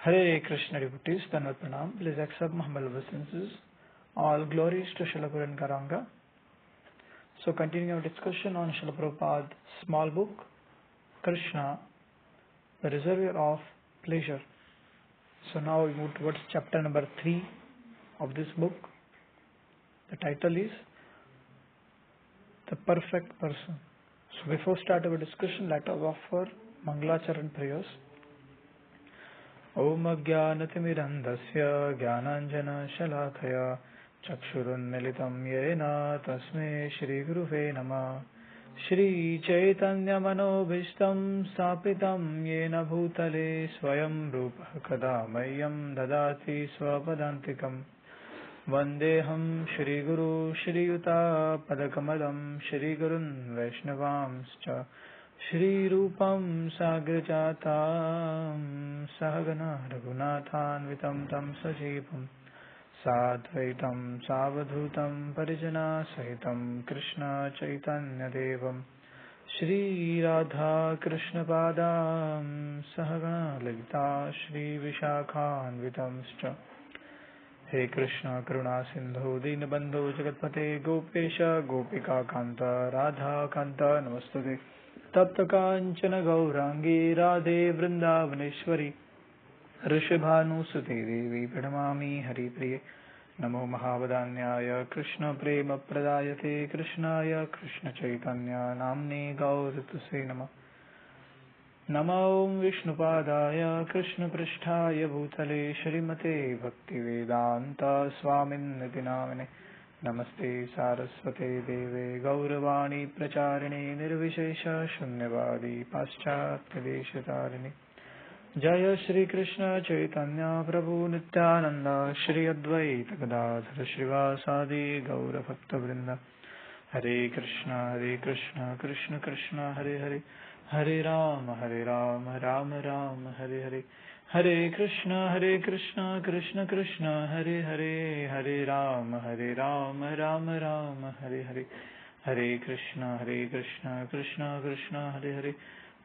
Hare Krishna devotees, Tanvat Pranam. Please accept my humble obeisances. All glories to Srila Guru and Garanga. So continuing our discussion on Srila Prabhupada's small book, Kṛṣṇa The Reservour of Pleasure. So now we move towards chapter number 3 of this book. The title is The Perfect Person. So before start our discussion, let us offer Mangalacharan prayers. Om Ajnanatimirandasya Jnananjana Shalakaya Chakshurunmilitam Yena Tasme Shri Guruve Namah Shri Chaitanya Manobhishtam Sapitam Yena Bhutale Swayam Rupa Kada Mayam Dadati Swapadantikam Vandeham Shri Guru Shri Yuta Padakamalam Shri Gurun Vaishnavamscha Shri Rupam Sagrajatam Sahagana Raghunathan Vitam Tam Sajipam Sadvaitam Savadhutam Parijana Sahitam Krishna Chaitanya Devam Shri Radha Krishna Padam Sahagana Lalita Shri Vishakhan Vitamscha He Krishna Karuna Sindhu Dinabandhu Jagatpate Gopesha Gopika Kanta Radha Kanta Namastude Tapta Kanchana Gaurangi Radhe Vrindavaneshwari Rishabhanu Sute Devi Pranamami Hari Priye Namo Mahavadanyaya Krishna Prema Pradayate Krishnaya Krishna Chaitanya Namne Gaurituse Nama Namo Vishnupadaya Krishna Pristhaya Bhutale Shrimate Bhakti Vedanta Swamin Nitinamine Namaste Saraswate Deve Gauravani Pracharine Nirvishesha Shunyavadi Paschatya Deshatarine Jaya Shri Krishna Chaitanya Prabhu Nityananda Shri Advaita Gadadhara Srivasadi Gaura Bhakta Vrinda Hare Krishna Krishna Krishna Hare Hare Hare Rama Rama Rama Hare Hare Hare Krishna Krishna Krishna Hare Hare Hare Rama Rama Rama Hare Hare Hare Krishna Krishna Krishna Hare Hare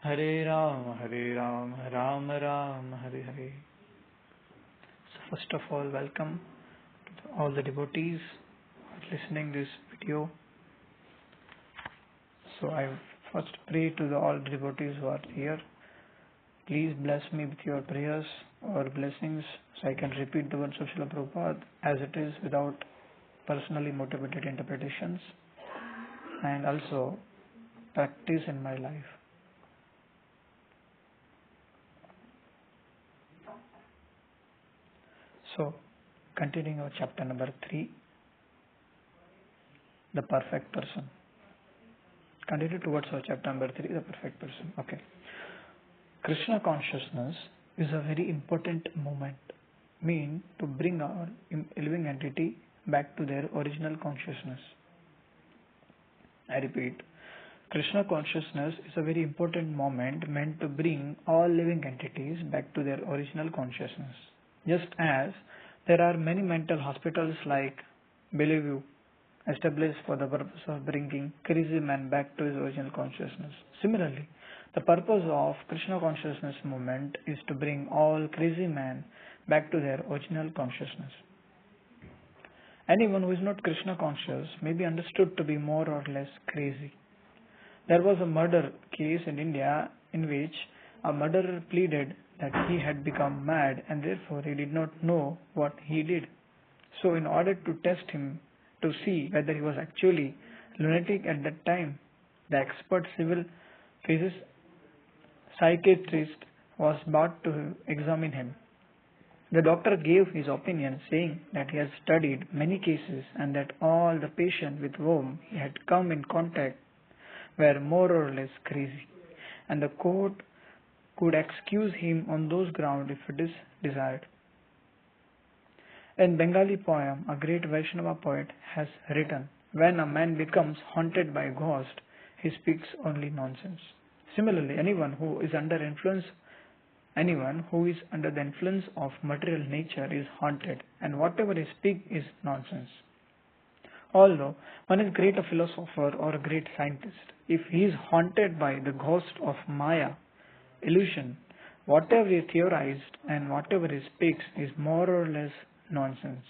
Hare Rama Rama Rama Hare Hare. So first of all, welcome to all the devotees who are listening this video. So I first pray to all the devotees who are here. Please bless me with your prayers or blessings so I can repeat the words of Srila Prabhupada as it is without personally motivated interpretations and also practice in my life. So, continuing our chapter number 3, The Perfect Person. Continue towards our chapter number 3, The Perfect Person. Okay. Krishna consciousness is a very important moment, mean to bring our living entity back to their original consciousness. I repeat, Krishna consciousness is a very important moment meant to bring all living entities back to their original consciousness. Just as there are many mental hospitals like Bellevue established for the purpose of bringing crazy man back to his original consciousness. Similarly, the purpose of Krishna consciousness movement is to bring all crazy men back to their original consciousness. Anyone who is not Krishna conscious may be understood to be more or less crazy. There was a murder case in India in which a murderer pleaded that he had become mad and therefore he did not know what he did. So in order to test him to see whether he was actually lunatic at that time, the expert civil cases psychiatrist was brought to examine him. The doctor gave his opinion saying that he has studied many cases and that all the patients with whom he had come in contact were more or less crazy, and the court could excuse him on those grounds if it is desired. In Bengali poem, a great Vaishnava poet has written, when a man becomes haunted by a ghost, he speaks only nonsense. Similarly, anyone who is under the influence of material nature is haunted, and whatever he speaks is nonsense. Although one is great a philosopher or a great scientist, if he is haunted by the ghost of Maya, illusion, Whatever he theorized and whatever he speaks is more or less nonsense.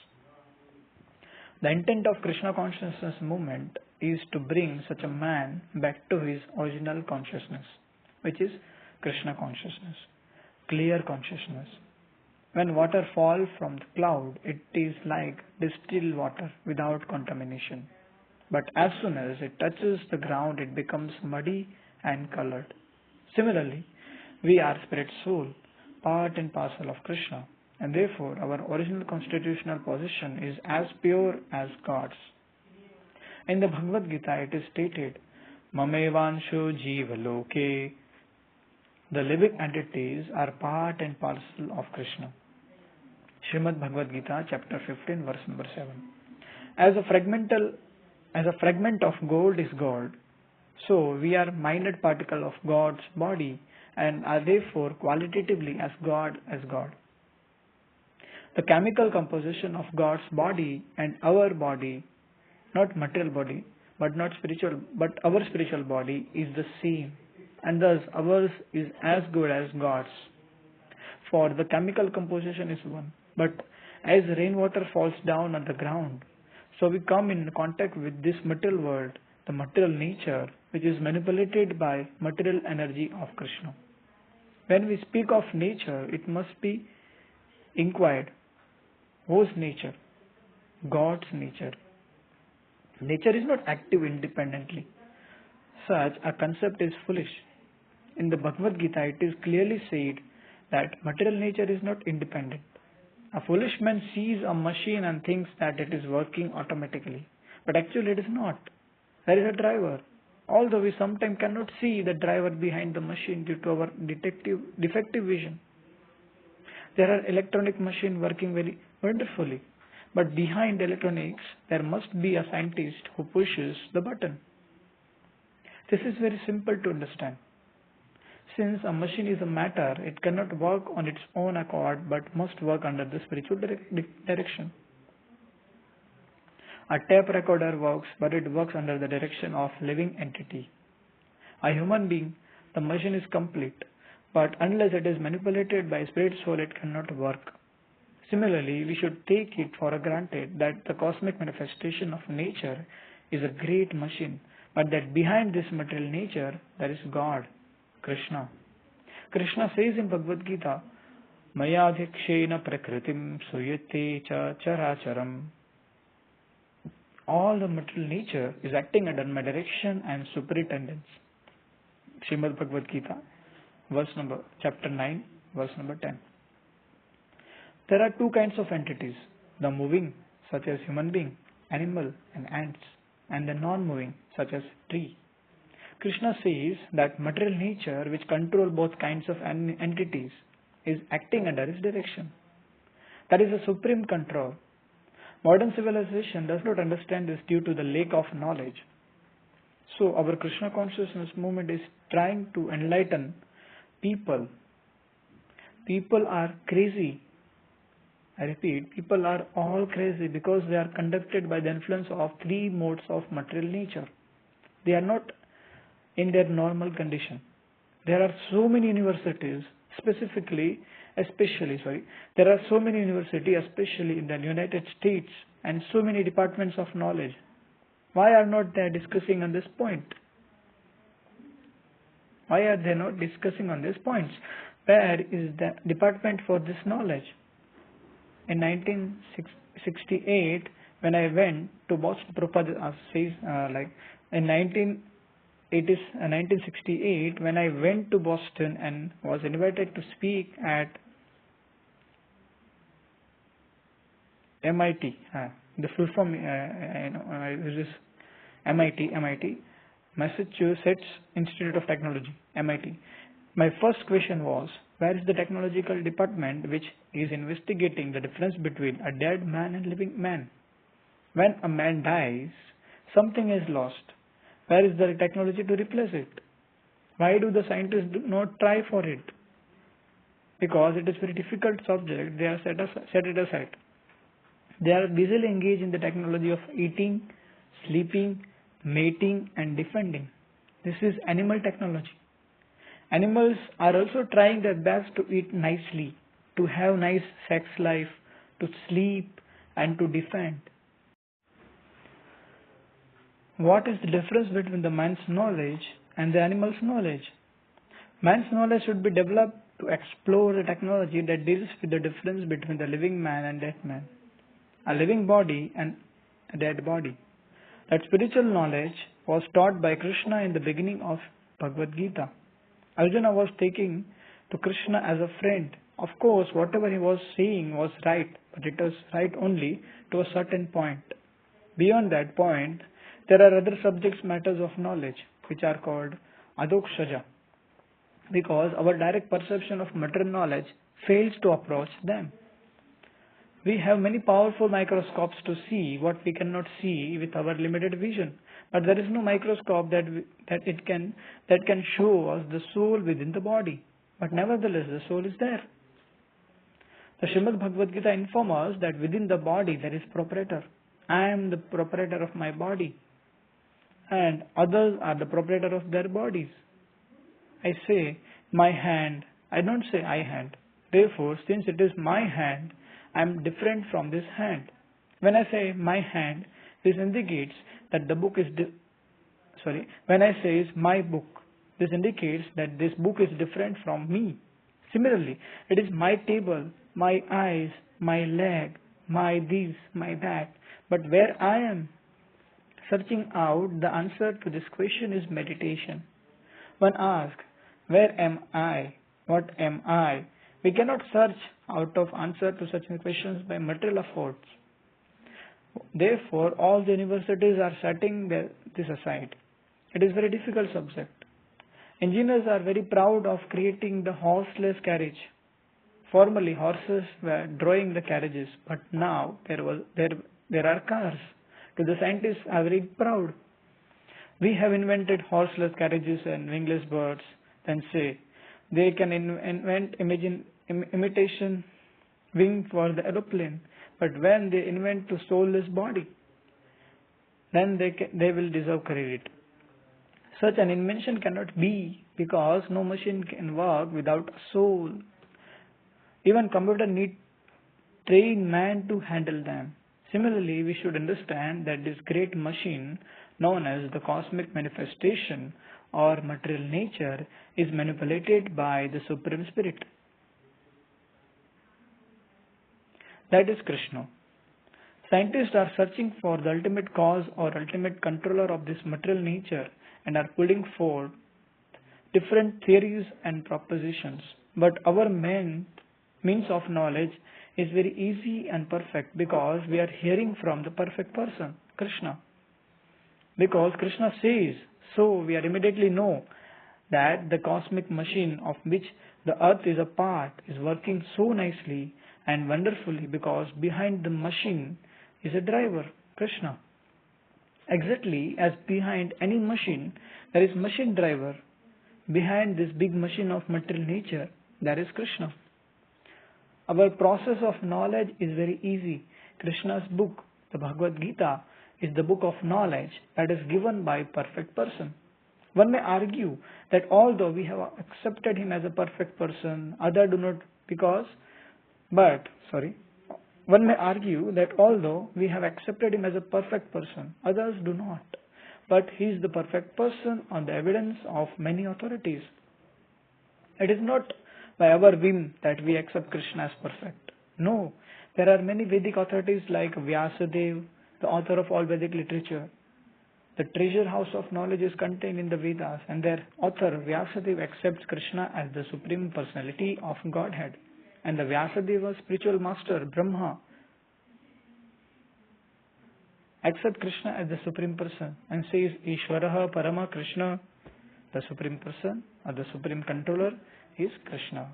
The intent of Krishna consciousness movement is to bring such a man back to his original consciousness, which is Krishna consciousness, clear consciousness. When water falls from the cloud, it is like distilled water without contamination. But as soon as it touches the ground, it becomes muddy and colored. Similarly, we are spirit soul, part and parcel of Krishna, and therefore our original constitutional position is as pure as God's. In the Bhagavad Gita, it is stated, Mamevansho Jiva Loke. The living entities are part and parcel of Krishna. Srimad Bhagavad Gita, chapter 15, verse number 7. As a fragment of gold is gold, so we are minute particle of God's body and are therefore qualitatively as God. The chemical composition of God's body and our body, not material body, but our spiritual body is the same, and thus ours is as good as God's. For the chemical composition is one, but as rainwater falls down on the ground, so we come in contact with this material world, the material nature, which is manipulated by material energy of Krishna. When we speak of nature, it must be inquired, whose nature? God's nature. Nature is not active independently. Such a concept is foolish. In the Bhagavad Gita, it is clearly said that material nature is not independent. A foolish man sees a machine and thinks that it is working automatically, but actually it is not. There is a driver, although we sometimes cannot see the driver behind the machine due to our defective vision. There are electronic machines working very wonderfully, but behind electronics there must be a scientist who pushes the button. This is very simple to understand. Since a machine is a matter, it cannot work on its own accord but must work under the spiritual direction. A tape recorder works, but it works under the direction of living entity. A human being, the machine is complete, but unless it is manipulated by spirit soul, it cannot work. Similarly, we should take it for granted that the cosmic manifestation of nature is a great machine, but that behind this material nature, there is God, Krishna. Krishna says in Bhagavad Gita, Mayadhikshena prakritim suyate cha characharam. All the material nature is acting under my direction and superintendence. Srimad Bhagavad Gita, chapter 9, verse number 10. There are two kinds of entities, the moving, such as human being, animal and ants, and the non-moving, such as tree. Krishna says that material nature, which control both kinds of entities, is acting under his direction. That is a supreme control. Modern civilization does not understand this due to the lack of knowledge. So our Krishna consciousness movement is trying to enlighten people. People are crazy. I repeat, people are all crazy because they are conducted by the influence of three modes of material nature. They are not in their normal condition. There are so many universities, especially in the United States, and so many departments of knowledge. Why are not they discussing on this point? Why are they not discussing on these points? Where is the department for this knowledge? In 1968, when I went to Boston, Prabhupada says, in 1968, when I went to Boston and was invited to speak at MIT, the full form is MIT, Massachusetts Institute of Technology, MIT. My first question was, where is the technological department which is investigating the difference between a dead man and living man? When a man dies, something is lost. Where is the technology to replace it? Why do the scientists do not try for it? Because it is a very difficult subject, they are set it aside. They are busily engaged in the technology of eating, sleeping, mating and defending. This is animal technology. Animals are also trying their best to eat nicely, to have nice sex life, to sleep, and to defend. What is the difference between the man's knowledge and the animal's knowledge? Man's knowledge should be developed to explore the technology that deals with the difference between the living man and dead man, a living body and a dead body. That spiritual knowledge was taught by Krishna in the beginning of Bhagavad Gita. Arjuna was taking to Krishna as a friend. Of course, whatever he was saying was right, but it was right only to a certain point. Beyond that point, there are other subjects matters of knowledge which are called adokshaja, because our direct perception of material knowledge fails to approach them. We have many powerful microscopes to see what we cannot see with our limited vision, but there is no microscope that can show us the soul within the body. But nevertheless, the soul is there. The Srimad Bhagavad Gita informs us that within the body there is proprietor. I am the proprietor of my body, and others are the proprietor of their bodies. I say my hand, I don't say I hand. Therefore, since it is my hand, I am different from this hand. When I say my hand, this indicates that the book is when I say my book, this indicates that this book is different from me. Similarly, it is my table, my eyes, my leg, my this, my that. But where I am searching out the answer to this question is meditation. When asked, where am I? What am I? We cannot search out of answer to such questions by material efforts. Therefore, all the universities are setting this aside. It is a very difficult subject. Engineers are very proud of creating the horseless carriage. Formerly, horses were drawing the carriages, but now there are cars. To the scientists are very proud. We have invented horseless carriages and wingless birds. Then say they can invent imitation wing for the aeroplane, but when they invent to soulless body, then they will deserve credit. Such an invention cannot be, because no machine can work without a soul. Even computer need trained man to handle them. Similarly, we should understand that this great machine known as the cosmic manifestation or material nature is manipulated by the Supreme Spirit. That is Kṛṣṇa. Scientists are searching for the ultimate cause or ultimate controller of this material nature and are putting forth different theories and propositions. But our means of knowledge is very easy and perfect, because we are hearing from the perfect person, Kṛṣṇa. Because Kṛṣṇa says, so we are immediately know that the cosmic machine of which the earth is a part is working so nicely and wonderfully, because behind the machine is a driver, Kṛṣṇa. Exactly as behind any machine there is machine driver, behind this big machine of material nature there is Kṛṣṇa. Our process of knowledge is very easy. Krishna's book, the Bhagavad Gita, is the book of knowledge that is given by a perfect person. One may argue that although we have accepted him as a perfect person, others do not, one may argue that although we have accepted him as a perfect person, others do not. But he is the perfect person on the evidence of many authorities. It is not by our whim that we accept Krishna as perfect. No, there are many Vedic authorities like Vyasadeva, the author of all Vedic literature. The treasure house of knowledge is contained in the Vedas, and their author Vyasadeva accepts Krishna as the supreme personality of Godhead. And the Vyasadeva spiritual master Brahma accepts Krishna as the supreme person and says Ishvaraha Parama Krishna, the supreme person or the supreme controller is Krishna.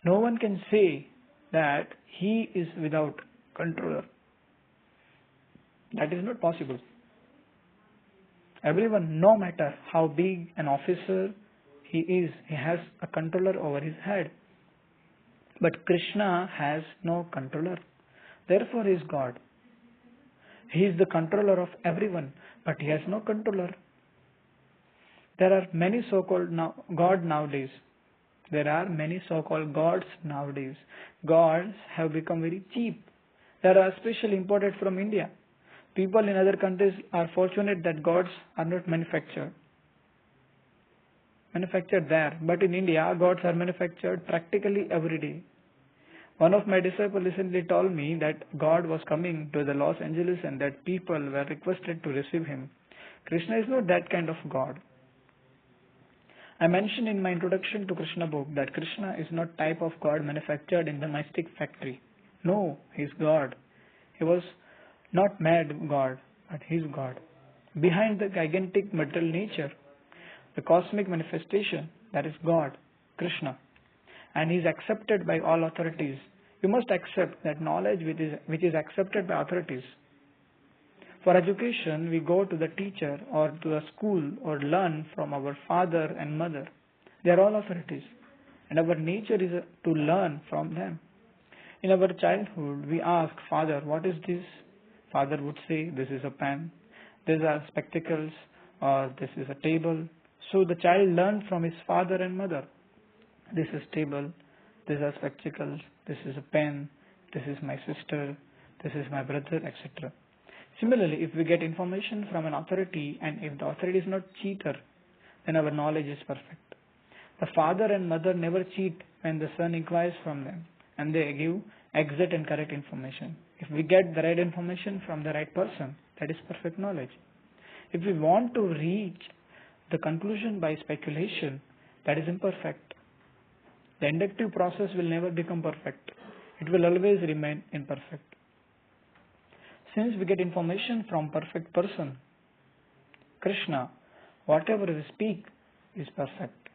No one can say that he is without controller. That is not possible. Everyone, no matter how big an officer he is, he has a controller over his head. But Krishna has no controller. Therefore he is God. He is the controller of everyone, but he has no controller. There are many so-called God nowadays. There are many so-called gods nowadays. Gods have become very cheap. They are especially imported from India. People in other countries are fortunate that gods are not manufactured there. But in India, gods are manufactured practically every day. One of my disciples recently told me that God was coming to the Los Angeles and that people were requested to receive him. Krishna is not that kind of God. I mentioned in my introduction to Krishna book that Krishna is not type of God manufactured in the mystic factory. No, he is God. He was not mad God, but he is God. Behind the gigantic material nature, the cosmic manifestation, that is God, Krishna. And he is accepted by all authorities. You must accept that knowledge which is accepted by authorities. For education, we go to the teacher or to the school or learn from our father and mother. They are all authorities. And our nature is to learn from them. In our childhood, we ask, Father, what is this? Father would say, this is a pen, these are spectacles, or this is a table. So the child learned from his father and mother. This is table, these are spectacles, this is a pen, this is my sister, this is my brother, etc. Similarly, if we get information from an authority and if the authority is not cheater, then our knowledge is perfect. The father and mother never cheat when the son inquires from them and they give exact and correct information. If we get the right information from the right person, that is perfect knowledge. If we want to reach the conclusion by speculation, that is imperfect. The inductive process will never become perfect. It will always remain imperfect. Since we get information from perfect person, Krishna, whatever we speak is perfect.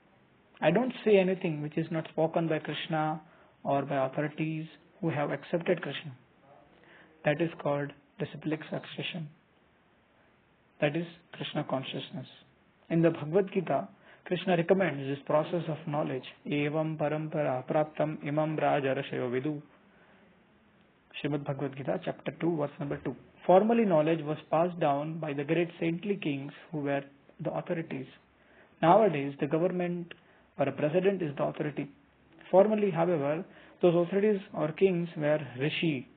I don't say anything which is not spoken by Krishna or by authorities who have accepted Krishna. That is called disciplic succession. That is Krishna consciousness. In the Bhagavad Gita, Krishna recommends this process of knowledge. Evam parampara praptam imam rajarashayo vidu. Srimad Bhagavad Gita, chapter 2, verse number 2. Formerly, knowledge was passed down by the great saintly kings who were the authorities. Nowadays, the government or a president is the authority. Formerly, however, those authorities or kings were rishi,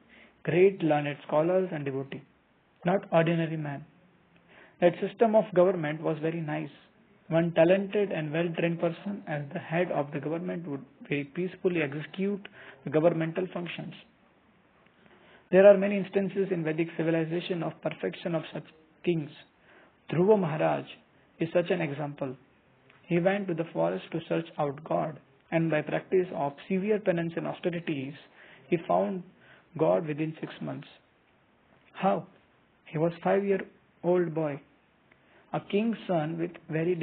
great learned scholars and devotees, not ordinary men. That system of government was very nice. One talented and well-trained person as the head of the government would very peacefully execute the governmental functions. There are many instances in Vedic civilization of perfection of such kings. Dhruva Maharaj is such an example. He went to the forest to search out God, and by practice of severe penance and austerities, he found God within 6 months. How? He was 5-year-old boy, a king's son with very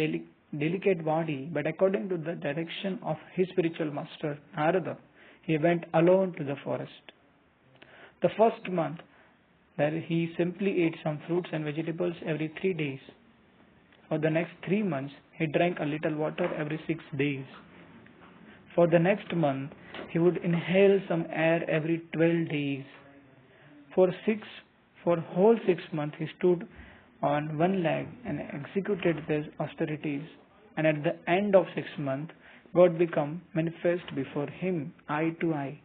delicate body, but according to the direction of his spiritual master, Narada, he went alone to the forest. The first month, where he simply ate some fruits and vegetables every 3 days. For the next 3 months, he drank a little water every 6 days. For the next month, he would inhale some air every 12 days. For whole 6 months, he stood on one leg and executed these austerities. And at the end of 6 months, God became manifest before him, eye to eye.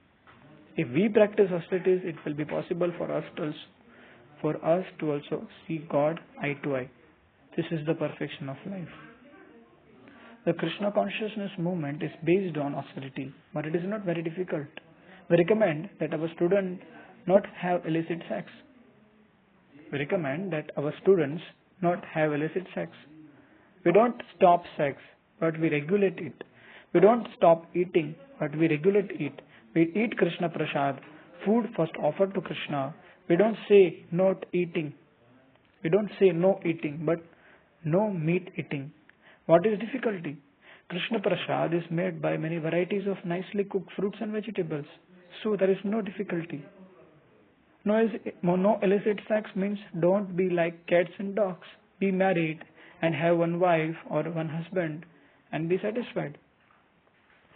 If we practice austerities, it will be possible for us to also see God eye to eye. This is the perfection of life. The Krishna consciousness movement is based on austerity, but it is not very difficult. We recommend that our students not have illicit sex. We don't stop sex, but we regulate it. We don't stop eating, but we regulate it. We eat Krishna Prasad, food first offered to Krishna. We don't say not eating. We don't say no eating, but no meat eating. What is difficulty? Krishna Prasad is made by many varieties of nicely cooked fruits and vegetables. So there is no difficulty. No illicit sex means don't be like cats and dogs. Be married and have one wife or one husband and be satisfied.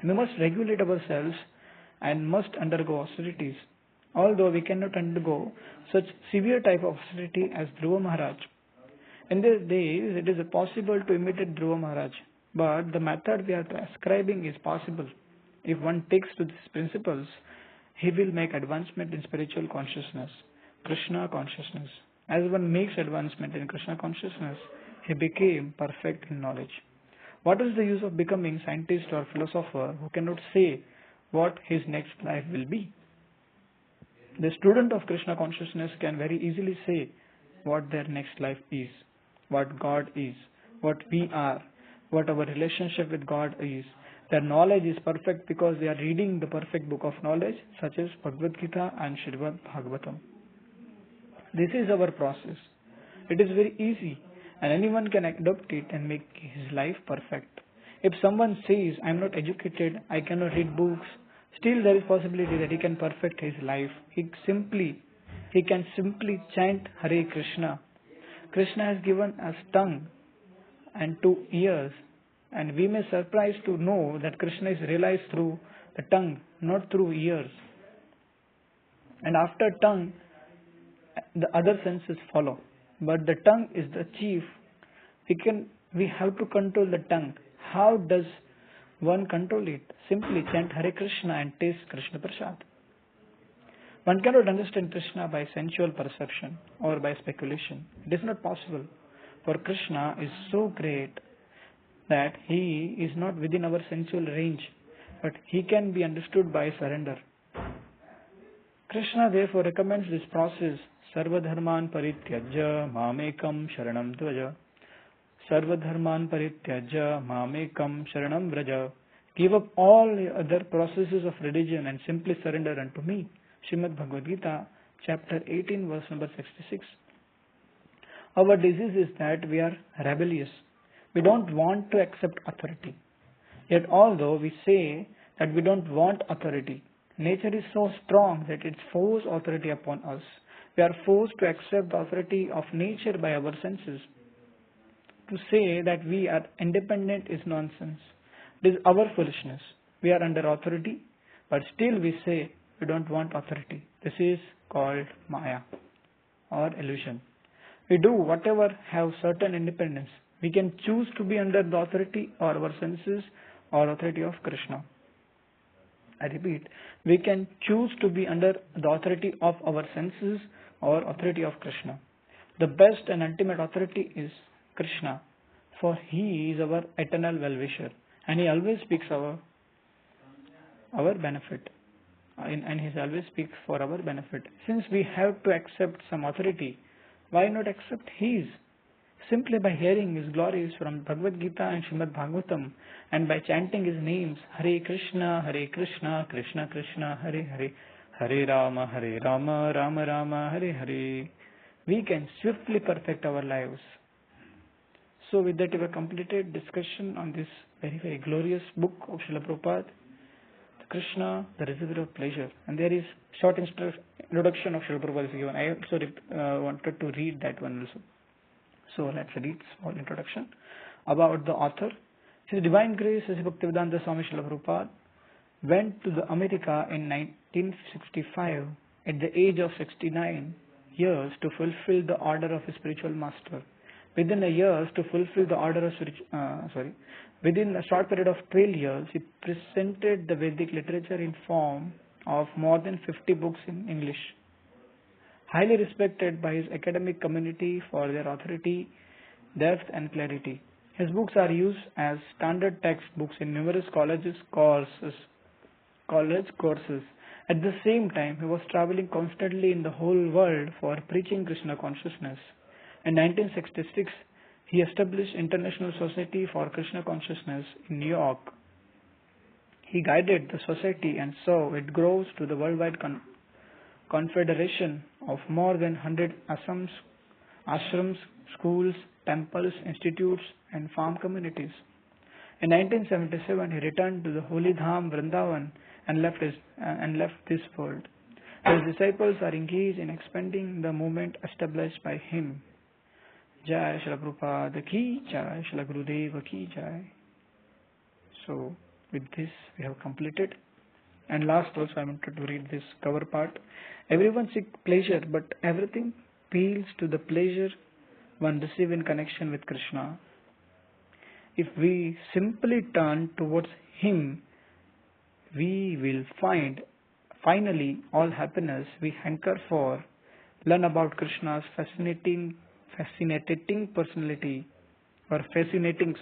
We must regulate ourselves and must undergo austerities. Although we cannot undergo such severe type of austerity as Dhruva Maharaj. In these days, it is possible to imitate Dhruva Maharaj, but the method we are prescribing is possible. If one takes to these principles, he will make advancement in spiritual consciousness, Krishna consciousness. As one makes advancement in Krishna consciousness, he became perfect in knowledge. What is the use of becoming scientist or philosopher who cannot say what his next life will be? The student of Krishna consciousness can very easily say what their next life is, what God is, what we are, what our relationship with God is. Their knowledge is perfect because they are reading the perfect book of knowledge such as Bhagavad Gita and Srimad Bhagavatam. This is our process. It is very easy and anyone can adopt it and make his life perfect. If someone says, I am not educated, I cannot read books, still there is possibility that he can perfect his life. He can simply chant Hare Krishna. Krishna has given us tongue and 2 ears, and we may surprise to know that Krishna is realized through the tongue, not through ears. And after tongue, the other senses follow. But the tongue is the chief. We have to control the tongue. How does one control it? Simply chant Hare Krishna and taste Krishna Prasad. One cannot understand Krishna by sensual perception or by speculation. It is not possible. For Krishna is so great that he is not within our sensual range, but he can be understood by surrender. Krishna therefore recommends this process, Sarva Dharman Parityajya Mamekam Sharanam Dvaja. Sarva Dharman Parityajya Mamekam Sharanam Vraja. Give up all the other processes of religion and simply surrender unto me. Srimad Bhagavad Gita, chapter 18, verse number 66. Our disease is that we are rebellious. We don't want to accept authority. Yet although we say that we don't want authority, nature is so strong that it forces authority upon us. We are forced to accept the authority of nature by our senses. To say that we are independent is nonsense. It is our foolishness. We are under authority, but still we say we don't want authority. This is called Maya or illusion. We do whatever have certain independence. We can choose to be under the authority or our senses or authority of Krishna. I repeat, we can choose to be under the authority of our senses or authority of Krishna. The best and ultimate authority is Krishna, for he is our eternal well-wisher and he always speaks our benefit. And he always speaks for our benefit. Since we have to accept some authority, why not accept his? Simply by hearing his glories from Bhagavad Gita and Srimad Bhagavatam and by chanting his names, Hare Krishna, Krishna Krishna, Hare Hare, Hare Rama, Rama Rama, Hare Hare, we can swiftly perfect our lives. So with that we have completed discussion on this very, very glorious book of Srila Prabhupada, Kṛṣṇa The Reservour of Pleasure. And there is short introduction of Srila Prabhupada given. I also wanted to read that one also. So let's read small introduction about the author. His Divine Grace Sri Bhaktivedanta Swami Srila Prabhupada went to the America in 1965 at the age of 69 years to fulfill the order of his spiritual master. Within a short period of 12 years, he presented the Vedic literature in form of more than 50 books in English. Highly respected by his academic community for their authority, depth and clarity. His books are used as standard textbooks in numerous college courses. At the same time, he was traveling constantly in the whole world for preaching Krishna consciousness. In 1966, he established International Society for Krishna Consciousness in New York. He guided the society and saw it grows to the worldwide confederation of more than 100 ashrams, schools, temples, institutes and farm communities. In 1977, he returned to the Holy Dham Vrindavan and left this world. His disciples are engaged in expanding the movement established by him. Jai Srila Prabhupada ki Jai, Srila Gurudeva ki Jai. So with this we have completed. And last also I wanted to read this cover part. Everyone seeks pleasure, but everything appeals to the pleasure one receive in connection with Krishna, if we simply turn towards Him, we will find finally all happiness we hanker for, learn about Krishna's fascinating personality or fascinating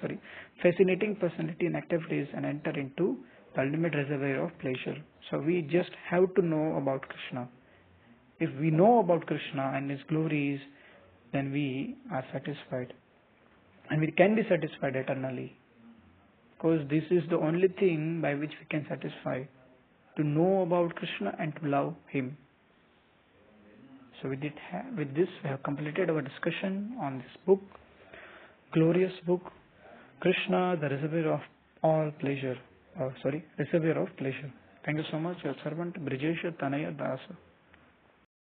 personality and activities and enter into the ultimate reservoir of pleasure. So we just have to know about Krishna. If we know about Krishna and His glories, then we are satisfied. And we can be satisfied eternally. Because this is the only thing by which we can satisfy. To know about Krishna and to love Him. So with this we have completed our discussion on this book, glorious book, Kṛṣṇa The Reservoir of all pleasure. Reservoir of pleasure. Thank you so much, your servant Brijesha Tanaya Dasa.